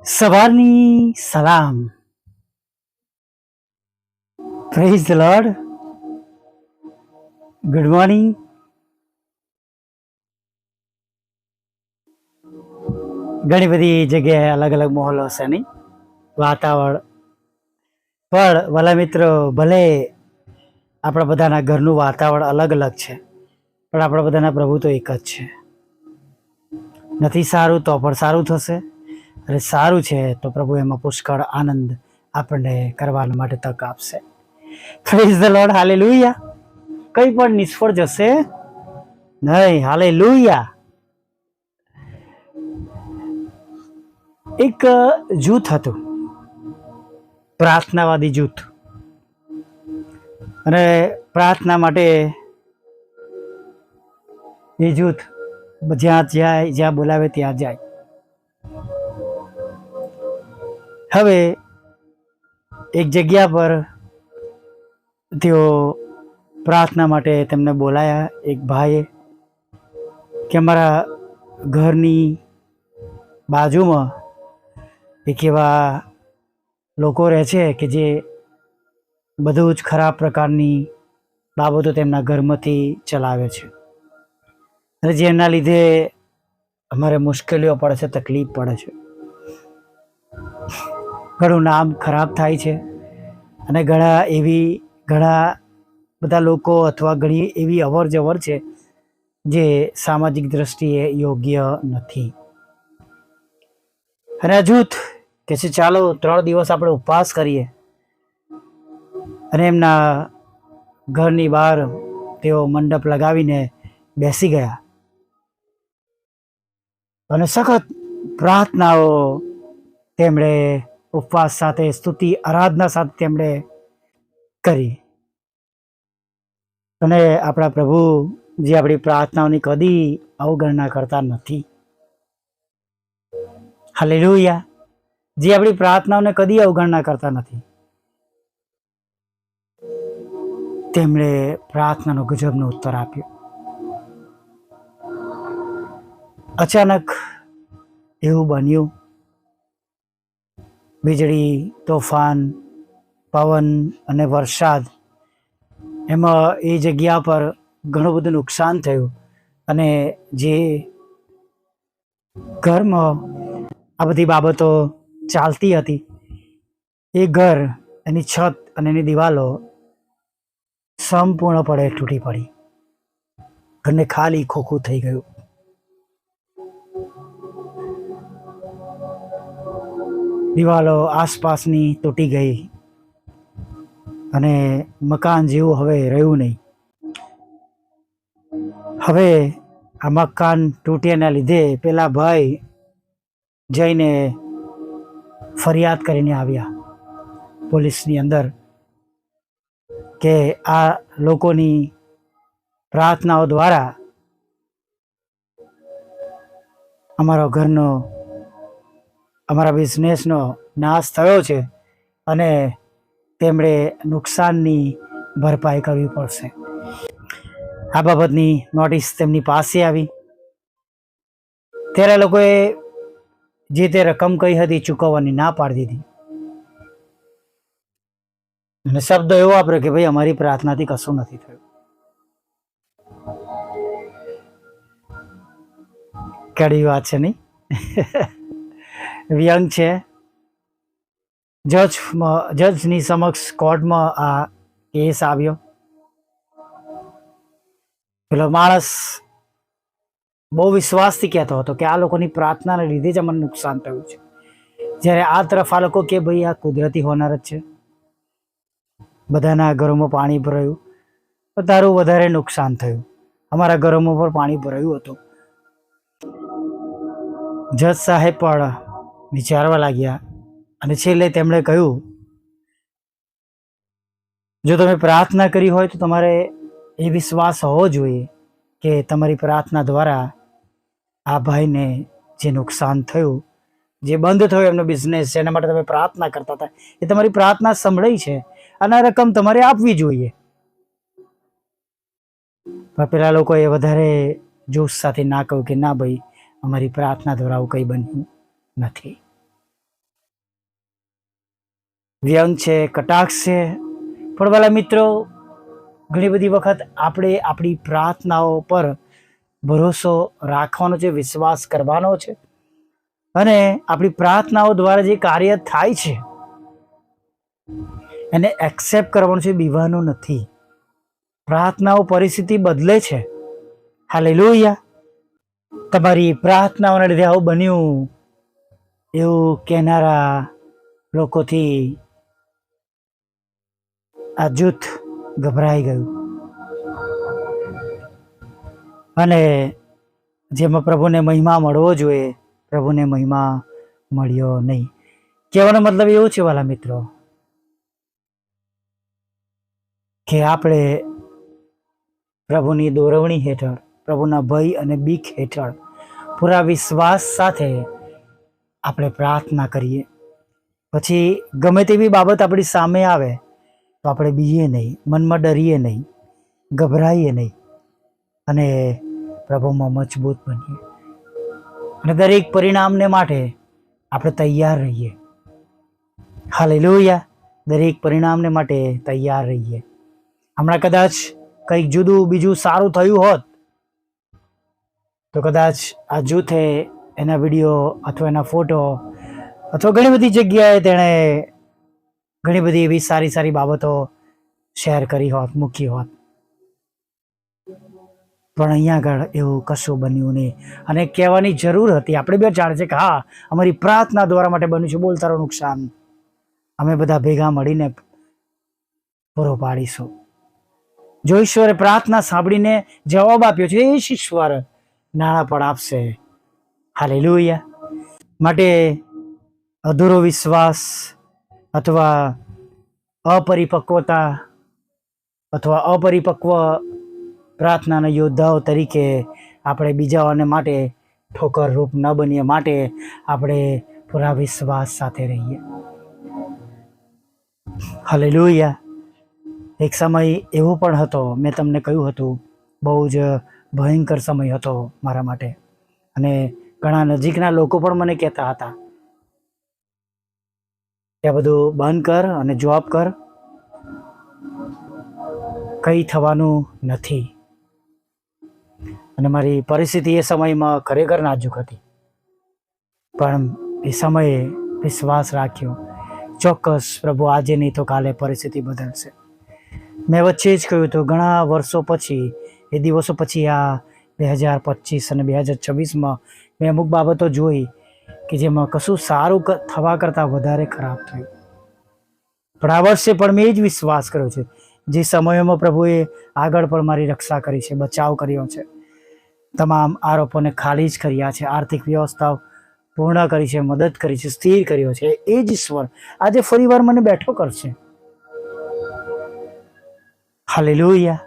સવારની સલામ. Praise the lord. Good morning. ઘણી બધી જગ્યાએ અલગ અલગ માહોલ હશે નહીં, વાતાવરણ. પણ વાલા મિત્રો, ભલે આપણા બધાના ઘરનું વાતાવરણ અલગ અલગ છે, પણ આપણા બધાના પ્રભુ તો એક જ છે. નથી સારું તો પણ સારું થશે, અને સારું છે તો પ્રભુ એમાં પુષ્કળ આનંદ આપણને કરવા માટે તક આપશે. Praise the lord. હાલેલુયા. કંઈ પણ નિષ્ફળ જશે નહીં. હાલેલુયા. એક જૂથ હતું, પ્રાર્થનાવાદી જૂથ, અને પ્રાર્થના માટે એ જૂથ જ્યાં જાય, જ્યાં બોલાવે ત્યાં જાય. હવે એક જગ્યા પર તેઓ પ્રાર્થના માટે તેમને બોલાયા. એક ભાઈએ કે અમારા ઘરની બાજુમાં એક એવા લોકો રહે છે કે જે બધું જ ખરાબ પ્રકારની બાબતો તેમના ઘરમાંથી ચલાવે છે, અને જેના લીધે અમારે મુશ્કેલીઓ પડે છે, તકલીફ પડે છે, ઘણું નામ ખરાબ થાય છે, અને ઘણા બધા લોકો અથવા ઘણી એવી અવર જવર છે જે સામાજિક દ્રષ્ટિએ યોગ્ય નથી. અને આ જૂથ કે છે ચાલો 3 દિવસ આપણે ઉપવાસ કરીએ, અને એમના ઘરની બહાર તેઓ મંડપ લગાવીને બેસી ગયા, અને સખત પ્રાર્થનાઓ તેમણે ઉપવાસ સાથે, સ્તુતિ આરાધના સાથે તેમણે કરી. અને આપણા પ્રભુ જે આપણી પ્રાર્થનાઓની કદી અવગણના કરતા નથી. હાલેલુયા. જે આપણી પ્રાર્થનાઓને કદી અવગણના કરતા નથી. તેમણે પ્રાર્થનાનો ગજબનો ઉત્તર આપ્યો. અચાનક એવું બન્યું, વીજળી, તોફાન, પવન અને વરસાદ, એમાં એ જગ્યા પર ઘણું બધું નુકસાન થયું. અને જે ઘરમાં આ બધી બાબતો ચાલતી હતી, એ ઘર, એની છત અને એની દિવાલો સંપૂર્ણપણે તૂટી પડી. ઘરને ખાલી ખોખું થઈ ગયું. દિવાલો આસપાસની તૂટી ગઈ, અને મકાન જેવું હવે રહ્યું નહીં. હવે આ મકાન તૂટ્યાના લીધે પેલા ભાઈ જઈને ફરિયાદ કરીને આવ્યા પોલીસની અંદર કે આ લોકોની પ્રાર્થનાઓ દ્વારા અમારો ઘરનો, અમારા બિઝનેસનો નાશ થયો છે, અને તેમણે નુકસાનની ભરપાઈ કરવી પડશે. આ બાબતની નોટિસ તેમની પાસે આવી. ત્યારે લોકોએ જે તે રકમ કઈ હતી ચૂકવવાની ના પાડી દીધી, અને શબ્દ એવો વાપર્યો કે ભાઈ અમારી પ્રાર્થનાથી કશું નથી થયું. કડી વાત છે નહીં? વ્યંગ છે. જજની સમક્ષ કોર્ટમાં આ કેસ આવ્યો. પેલો માણસ બહુ વિશ્વાસથી કહેતો હતો કે આ લોકોની પ્રાર્થનાને લીધે જ અમને નુકસાન થયું છે, જ્યારે આ તરફ આ લોકો કે ભાઈ આ કુદરતી હોનાર જ છે, બધાના ઘરોમાં પાણી ભરાયું, તો તારું વધારે નુકસાન થયું. અમારા ઘરોમાં પણ પાણી ભરાયું હતું. જજ સાહેબ પણ વિચારવા લાગ્યા, અને છેલ્લે તેમણે કહ્યું, જો તમે પ્રાર્થના કરી હોય તો તમારે એ વિશ્વાસ હોવો જોઈએ કે તમારી પ્રાર્થના દ્વારા આ ભાઈને જે નુકસાન થયું, જે બંધ થયો એમનો બિઝનેસ, એના માટે તમે પ્રાર્થના કરતા હતા, એ તમારી પ્રાર્થના સંભળાઈ છે, અને આ રકમ તમારે આપવી જોઈએ. પણ પેલા લોકોએ વધારે જોશ સાથે ના કહ્યું કે ના ભાઈ, અમારી પ્રાર્થના દ્વારા આવું કંઈ બન્યું નથી. વ્યંગ છે, કટાક્ષ છે. પણ વાલા મિત્રો, ઘણી બધી વખત આપણે આપણી પ્રાર્થનાઓ પર ભરોસો રાખવાનો છે, વિશ્વાસ કરવાનો છે, અને આપણી પ્રાર્થનાઓ દ્વારા જે કાર્ય થાય છે એને એક્સેપ્ટ કરવાનું છે, બીવાનું નથી. પ્રાર્થનાઓ પરિસ્થિતિ બદલે છે. હાલેલુયા. તમારી પ્રાર્થનાઓના લીધે આવું બન્યું એવું કહેનારા લોકોથી આ જૂથ ગભરાઈ ગયું, અને જેમાં પ્રભુને મહિમા મળવો જોઈએ, પ્રભુને મહિમા મળ્યો નહીં. કહેવાનો મતલબ એવું છે વાલા મિત્રો, કે આપણે પ્રભુની દોરવણી હેઠળ, પ્રભુના ભય અને બીક હેઠળ પૂરા વિશ્વાસ સાથે આપણે પ્રાર્થના કરીએ. પછી ગમે તેવી બાબત આપણી સામે આવે તો આપણે બીએ નહીં, મનમાં ડરીએ નહીં, ગભરાઈએ નહીં, અને પ્રભુમાં મજબૂત બનીએ, અને દરેક પરિણામને માટે આપણે તૈયાર રહીએ. હાલેલુયા. દરેક પરિણામને માટે તૈયાર રહીએ. હમણાં કદાચ કંઈક જુદું બીજું સારું થયું હોત તો કદાચ આ જૂથે એના વિડીયો અથવા એના ફોટો અથવા ઘણી બધી જગ્યાએ તેણે ઘણી બધી એવી સારી સારી બાબતો શેર કરી હોત, મૂકી હોત. પણ અહીંયા આગળ એવું કશું બન્યું નહીં, અને કહેવાની જરૂર હતી. આપણે બે જાણે છે કે હા, અમારી પ્રાર્થના દ્વારા માટે બન્યું છે, બોલ તારું નુકસાન અમે બધા ભેગા મળીને પૂરો પાડીશું. જો ઈશ્વરે પ્રાર્થના સાંભળીને જવાબ આપ્યો છે, એ જ ઈશ્વર નાણાં પણ આપશે. હાલેલુયા. માટે અધૂરો વિશ્વાસ અથવા અપરિપક્વતા અથવા અપરિપક્વ પ્રાર્થનાના યોદ્ધાઓ તરીકે આપણે બીજાઓને માટે ઠોકરરૂપ ન બનીએ, માટે આપણે પૂરા વિશ્વાસ સાથે રહીએ. હાલેલુયા. એક સમય એવો પણ હતો, મેં તમને કહ્યું હતું, બહુ જ ભયંકર સમય હતો મારા માટે, અને ઘણા નજીકના લોકો પણ મને કહેતા હતા કે આ બધું બંધ કર અને જોબ કર, કંઈ થવાનું નથી. અને મારી પરિસ્થિતિ એ સમયમાં ખરેખર નાજુક હતી, પણ એ સમયે વિશ્વાસ રાખ્યો, ચોક્કસ પ્રભુ આજે નહીં તો કાલે પરિસ્થિતિ બદલશે. મેં વચ્ચે જ કહ્યું હતું, ઘણા વર્ષો પછી, એ દિવસો પછી, આ 2025 અને 2026માં મેં અમુક બાબતો જોઈ કે જેમાં કશું સારું થવા કરતાં વધારે ખરાબ થયું. પણ આ વર્ષે પણ મેં એ જ વિશ્વાસ કર્યો છે, જે સમયોમાં પ્રભુએ આગળ પણ મારી રક્ષા કરી છે, બચાવ કર્યો છે, તમામ આરોપોને ખાલી જ કર્યા છે, આર્થિક વ્યવસ્થાઓ પૂર્ણ કરી છે, મદદ કરી છે, સ્થિર કર્યો છે, એ જ ઈશ્વર આજે ફરીવાર મને બેઠો કરશે. હાલેલુયા.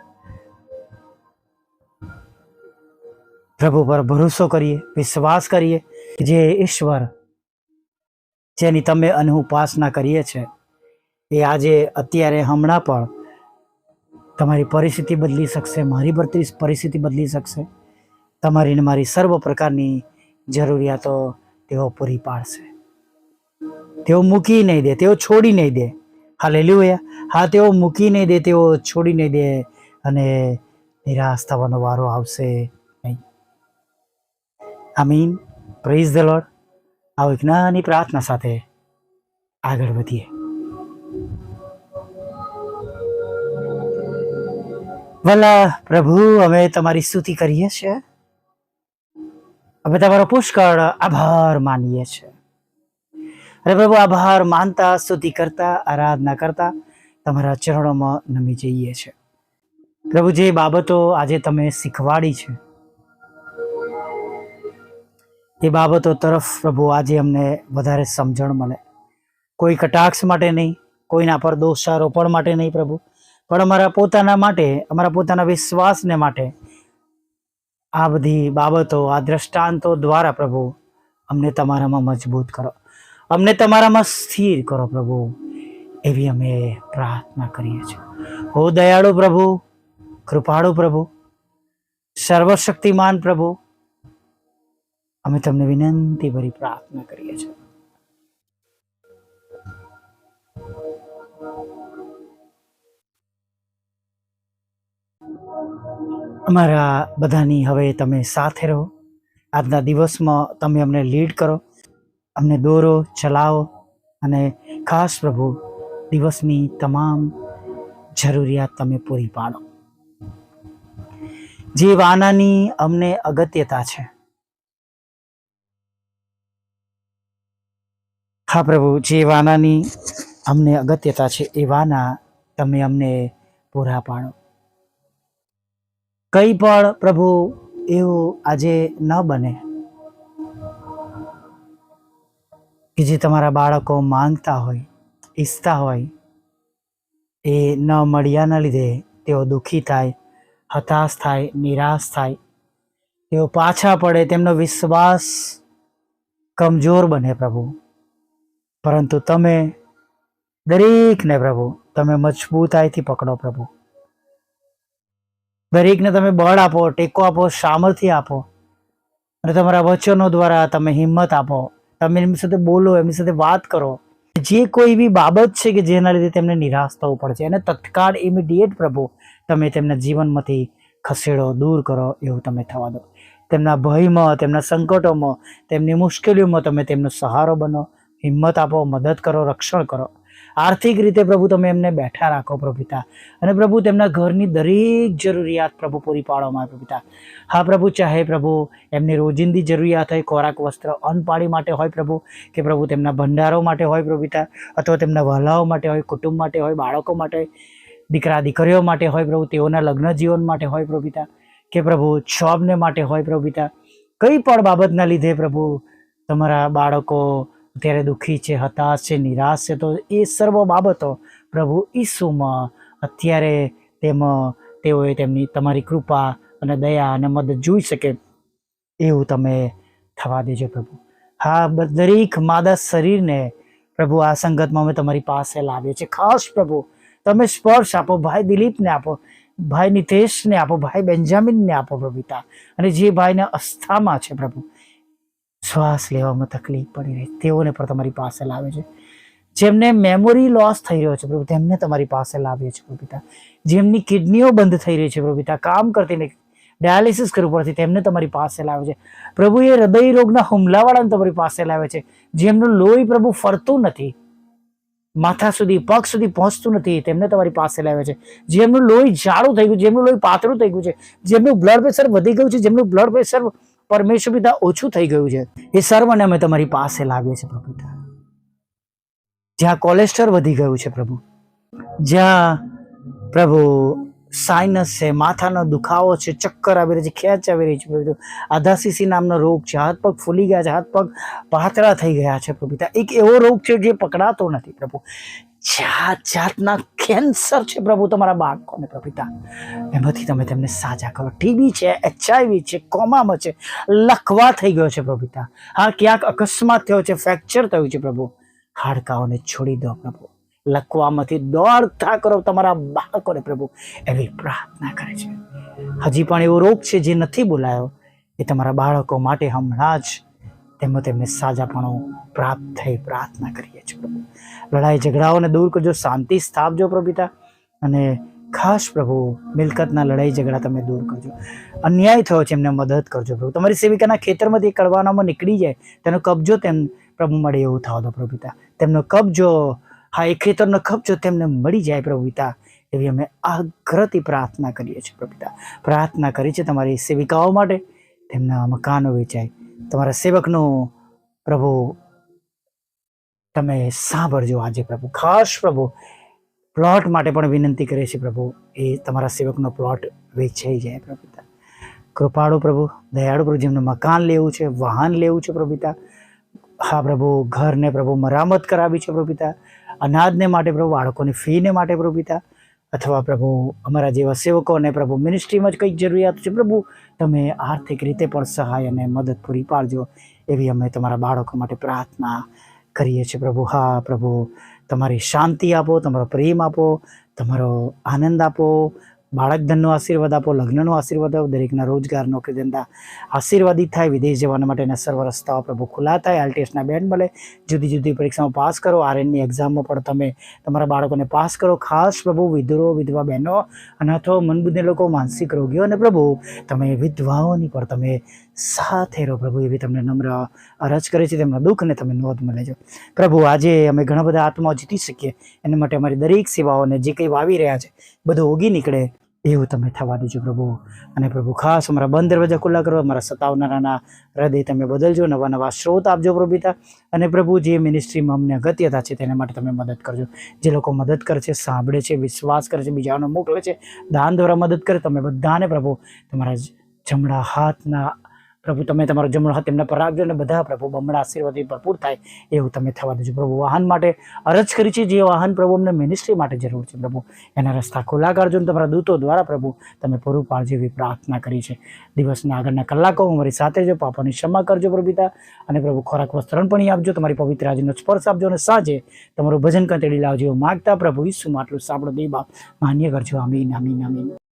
પ્રભુ પર ભરોસો કરીએ, વિશ્વાસ કરીએ, જે ઈશ્વર જેની તમે અને હું ઉપાસના કરીએ છીએ, એ આજે અત્યારે હમણાં પણ તમારી પરિસ્થિતિ બદલી શકશે, મારી પરિસ્થિતિ બદલી શકશે, તમારી ને મારી સર્વ પ્રકારની જરૂરિયાતો તેઓ પૂરી પાડશે. તેઓ મૂકી નહીં દે, તેઓ છોડી નહીં દે. હાલેલુયા. હા, તેઓ મૂકી નહીં દે, તેઓ છોડી નહીં દે, અને નિરાશ થવાનો વારો આવશે નહીં. આમીન. Praise the Lord. આવો એક નાની પ્રાર્થના સાથે આગળ વધીએ. ભલા પ્રભુ, અમે તમારી સ્તુતિ કરીએ છીએ, અમે તમારો પુષ્કળ આભાર માનીએ છીએ. અરે પ્રભુ, આભાર માનતા, સ્તુતિ કરતા, આરાધના કરતા તમારા ચરણોમાં નમી જઈએ છીએ. પ્રભુ, જે બાબતો આજે તમે શીખવાડી છે એ બાબતો તરફ પ્રભુ આજે અમને વધારે સમજણ મળે. કોઈ કટાક્ષ માટે નહીં, કોઈના પર દોષારોપણ માટે નહીં પ્રભુ, પણ અમારા પોતાના માટે, અમારા પોતાના વિશ્વાસને માટે આ બધી બાબતો, આ દ્રષ્ટાંતો દ્વારા પ્રભુ અમને તમારામાં મજબૂત કરો, અમને તમારામાં સ્થિર કરો પ્રભુ, એવી અમે પ્રાર્થના કરીએ છીએ. હો દયાળુ પ્રભુ, કૃપાળુ પ્રભુ, સર્વશક્તિમાન પ્રભુ, અમે તમને વિનંતી ભરી પ્રાર્થના કરીએ છીએ. અમારા બધાની હવે તમે સાથે રહો. આજના દિવસમાં તમે અમને લીડ કરો, અમને દોરો, ચલાવો અને ખાસ પ્રભુ દિવસની તમામ જરૂરિયાત તમે પૂરી પાડો. જે વાનાની અમને અગત્યતા છે, હા પ્રભુ, જે વાનાની અમને અગત્યતા છે એ વાના તમે અમને પૂરા પાડો. કંઈ પણ પ્રભુ એવું આજે ન બને કે જે તમારા બાળકો માંગતા હોય, ઈચ્છતા હોય, એ ન મળ્યાના લીધે તેઓ દુઃખી થાય, હતાશ થાય, નિરાશ થાય, તેઓ પાછા પડે, તેમનો વિશ્વાસ કમજોર બને પ્રભુ. પરંતુ તમે દરેકને પ્રભુ તમે મજબૂતાઈથી પકડો પ્રભુ. દરેકને તમે બળ આપો, ટેકો આપો, સામર્થ્ય આપો અને તમારા વચનો દ્વારા તમે હિંમત આપો. તમે એમની સાથે બોલો, એમની સાથે વાત કરો. જે કોઈ એવી બાબત છે કે જેના લીધે તેમને નિરાશ થવું પડશે, એને તત્કાળ ઇમિડિયેટ પ્રભુ તમે તેમના જીવનમાંથી ખસેડો, દૂર કરો, એવું તમે થવા દો. તેમના ભયમાં, તેમના સંકટોમાં, તેમની મુશ્કેલીઓમાં તમે તેમનો સહારો બનો, હિંમત આપો, મદદ કરો, રક્ષણ કરો. આર્થિક રીતે પ્રભુ તમે એમને બેઠા રાખો પ્રભુ પિતા. અને પ્રભુ તેમના ઘરની દરેક જરૂરિયાત પ્રભુ પૂરી પાડવામાં આવે પ્રભુ પિતા. હા પ્રભુ, ચાહે પ્રભુ એમની રોજિંદી જરૂરિયાત હોય, ખોરાક, વસ્ત્ર, અન્ન પાણી માટે હોય પ્રભુ, કે પ્રભુ તેમના ભંડારો માટે હોય પ્રભુ પિતા, અથવા તેમના વહાલાઓ માટે હોય, કુટુંબ માટે હોય, બાળકો માટે, દીકરા દીકરીઓ માટે હોય પ્રભુ, તેઓના લગ્ન જીવન માટે હોય પ્રભુ પિતા, કે પ્રભુ જોબને માટે હોય પ્રભુ પિતા. કઈ પણ બાબતના લીધે પ્રભુ તમારા બાળકો અત્યારે દુઃખી છે, હતાશ છે, નિરાશ છે, તો એ સર્વ બાબતો પ્રભુ ઈસુમાં અત્યારે તેઓએ તેમની તમારી કૃપા અને દયા અને મદદ જોઈ શકે એવું તમે થવા દેજો પ્રભુ. હા, દરેક માદા શરીરને પ્રભુ આ સંગતમાં અમે તમારી પાસે લાવીએ છીએ. ખાસ પ્રભુ તમે સ્પર્શ આપો, ભાઈ દિલીપને આપો, ભાઈ નિતેશને આપો, ભાઈ બેન્જામિનને આપો પ્રભુ પિતા. અને જે ભાઈને અસ્થામાં છે પ્રભુ, શ્વાસ લેવામાં તકલીફ પડી રહી, તેઓને પણ તમારી પાસે લાવે છે. જેમને મેમોરી લોસ થઈ રહ્યો છે પ્રભુ, તેમને તમારી પાસે લાવીએ છીએ પ્રભુ પિતા. જેમની કિડનીઓ બંધ થઈ રહી છે પ્રભુ પિતા, કામ કરતી નથી, ડાયાલિસિસ કરવું પડતી, તેમને તમારી પાસે લાવે છે પ્રભુ. એ હૃદય રોગના હુમલાવાળાને તમારી પાસે લાવે છે. જેમનું લોહી પ્રભુ ફરતું નથી, માથા સુધી, પગ સુધી પહોંચતું નથી, તેમને તમારી પાસે લાવે છે. જેમનું લોહી જાડું થઈ ગયું, જેમનું લોહી પાતળું થઈ ગયું છે, જેમનું બ્લડ પ્રેશર વધી ગયું છે, જેમનું બ્લડ પ્રેશર પરમેશ્વર પિતા ઓછું થઈ ગયું છે, એ સર્વને અમે તમારી પાસે લાવીએ છીએ પ્રભુ પિતા. જ્યાં કોલેસ્ટ્રોલ વધી ગયું છે પ્રભુ, જ્યાં પ્રભુ સાઇનસ છે, માથાનો દુખાવો છે, ચક્કર આવી રહી છે, ખેંચ આવી રહી છે પ્રભુ, આધાસીસી નામનો રોગ છે, હાથ પગ ફૂલી ગયા છે, હાથ પગ પાતળા થઈ ગયા છે પ્રભુ પિતા. એક એવો રોગ છે જે પકડાતો નથી પ્રભુ, જાત જાતના કેન્સર છે પ્રભુ તમારા બાળકોને પ્રભુ પિતા, એમાંથી તમે તેમને સાજા કરો. ટીબી છે, HIV છે, કોમામાં છે, લકવા થઈ ગયો છે પ્રભુ પિતા. હા, ક્યાંક અકસ્માત થયો છે, ફ્રેક્ચર થયું છે પ્રભુ, હાડકાઓને છોડી દો પ્રભુ, લકવામાંથી દોડતા કરો તમારા બાળકોને પ્રભુ, એવી પ્રાર્થના કરે છે. હજી પણ એવો રોગ છે જે નથી બોલાયો, એ તમારા બાળકો માટે હમણાં જ તેમને સાજાપણો પ્રાપ્ત થઈ પ્રાર્થના કરીએ છીએ પ્રભુ. લડાઈ ઝઘડાઓને દૂર કરજો, શાંતિ સ્થાપજો પ્રભુ પિતા. અને ખાસ પ્રભુ મિલકતના લડાઈ ઝઘડા તમે દૂર કરજો. અન્યાય થયો છે એમને મદદ કરજો પ્રભુ. તમારી સેવિકાના ખેતરમાંથી કડવાનામાં નીકળી જાય, તેનો કબજો તેમ પ્રભુ મળે એવું થવા દો પ્રભુ પિતા. તેમનો કબજો, હા, એ ખેતરનો કબજો તેમને મળી જાય પ્રભુ પિતા, એવી અમે આગ્રહથી પ્રાર્થના કરીએ છીએ પ્રભુ પિતા. પ્રાર્થના કરી છે તમારી સેવિકાઓ માટે, તેમના મકાનો વેચાય, તમારા સેવકનું પ્રભુ તમે સાંભળજો આજે પ્રભુ. ખાસ પ્રભુ પ્લોટ માટે પણ વિનંતી કરે છે પ્રભુ, એ તમારા સેવકનો પ્લોટ વેચાઈ જાય પ્રભુ પિતા. કૃપાળુ પ્રભુ, દયાળુ પ્રભુ, જેમને મકાન લેવું છે, વાહન લેવું છે પ્રભુ પિતા, હા પ્રભુ, ઘરને પ્રભુ મરામત કરાવી છે પ્રભુ પિતા, અનાજને માટે પ્રભુ, બાળકોની ફીને માટે પ્રભુ પિતા, અથવા પ્રભુ અમારા જેવા સેવકોને પ્રભુ મિનિસ્ટ્રીમાં જ કંઈક જરૂરિયાત છે પ્રભુ, તમે આર્થિક રીતે પણ સહાય અને મદદ પૂરી પાડજો, એવી અમે તમારા બાળકો માટે પ્રાર્થના કરીએ છીએ પ્રભુ. હા પ્રભુ, તમારી શાંતિ આપો, તમારો પ્રેમ આપો, તમારો આનંદ આપો, બાળક ધનનો આશીર્વાદ આપો, લગ્નનો આશીર્વાદ આપો, દરેકના રોજગાર, નોકરી, ધંધા આશીર્વાદિત થાય. વિદેશ જવાના માટેના સર્વ રસ્તાઓ પ્રભુ ખુલ્લા થાય. આઈએલટીએસના બેન્ડ મળે, જુદી જુદી પરીક્ષામાં પાસ કરો. આરએનની એક્ઝામમાં પણ તમે તમારા બાળકોને પાસ કરો. ખાસ પ્રભુ વિધુરો, વિધવા બહેનો, અનાથો, મનબુદ્ધિ લોકો, માનસિક રોગીઓ અને પ્રભુ તમે વિધવાઓની પણ તમે સાથે રહો પ્રભુ, એવી તમને નમ્ર અરજ કરે છે. તેમના દુઃખને તમે નોંધ મળે છે પ્રભુ. આજે અમે ઘણા બધા આત્માઓ જીતી શકીએ એના માટે અમારી દરેક સેવાઓને જે કંઈ વાવી રહ્યા છે બધું ઉગી નીકળે એવું તમે થવા દેજો પ્રભુ. અને પ્રભુ ખાસ અમારા બંધ દરવાજા ખુલ્લા કરો, અમારા સતાવનારાના હૃદય તમે બદલજો, નવા નવા સ્ત્રોત આપજો પ્રભુતા. અને પ્રભુ જે મિનિસ્ટ્રીમાં અમને અગત્યતા છે તેના માટે તમે મદદ કરજો. જે લોકો મદદ કરે છે, સાંભળે છે, વિશ્વાસ કરે છે, બીજાઓને મોકલે છે, દાન દ્વારા મદદ કરે, તમે બધાને પ્રભુ તમારા જમણા હાથના પ્રભુ તમે તમારો જમણો હાથ તેમના પર રાખજો અને બધા પ્રભુ બમણા આશીર્વાદથી ભરપૂર થાય એવું તમે થવા દેજો પ્રભુ. વાહન માટે અરજ કરી છે, જે વાહન પ્રભુ અમને મિનિસ્ટ્રી માટે જરૂર છે પ્રભુ એના રસ્તા ખુલ્લા કરજો અને તમારા દૂતો દ્વારા પ્રભુ તમે પૂરું પાડજો એવી પ્રાર્થના કરી છે. દિવસના આગળના કલાકો અમારી સાથે જો, પાપોની ક્ષમા કરજો પ્રભુતા. અને પ્રભુ ખોરાક વસ્ત્રણ પણ આપજો, તમારી પવિત્ર આજનો સ્પર્શ આપજો અને સાંજે તમારું ભજન કંતેડી લાવજો માગતા પ્રભુ ઈસુમાં આટલું સાંભળો દે બાપ, માન્ય કરજો. આમીન, આમીન, આમીન.